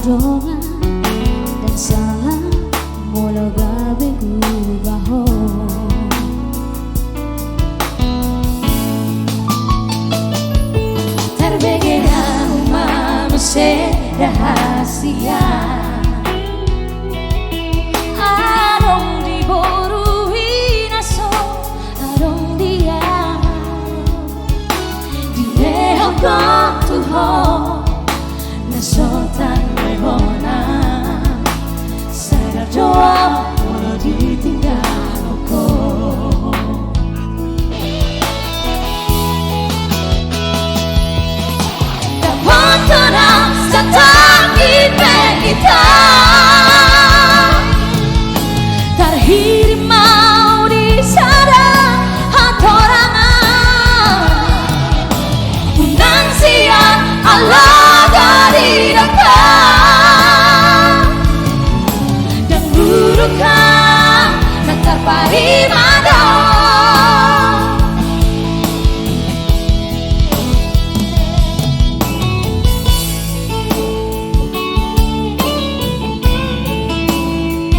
doa dan salam mula gabi gubaho. Terbegera manusia rahasia arong di borui naso arong dia di rehok Tuhan nasotan rehona sadar doa walau ditinggal ko dapat tenang satang kita terhirim mau di sana hatorangan unang siang Allah dari dekat dan burukan dan terparimada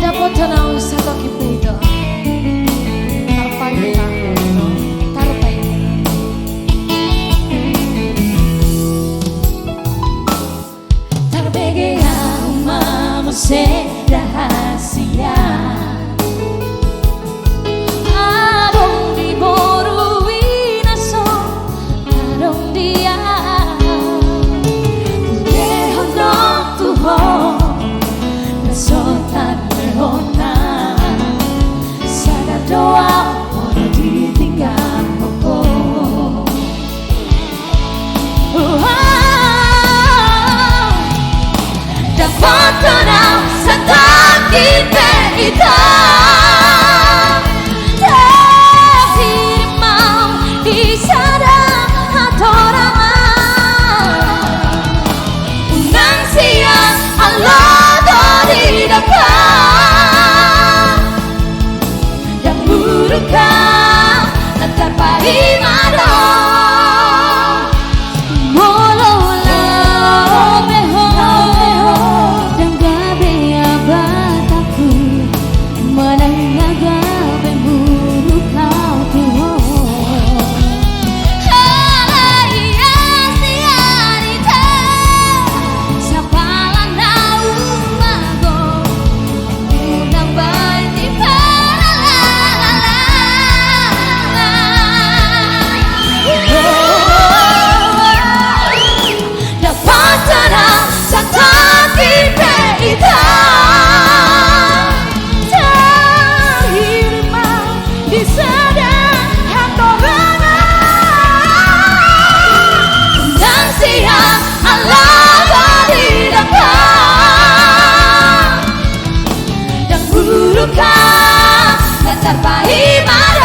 dapat tenang satu kita rahasia arong di borui naso arong dia lehon dong Tuhan nasotan lehona sadar doa walau ditinggal koko dapat tenang kita terhirim mau di sana hatorangan unang siang Allah dari dekat dan burukan dan terparimada terbaik.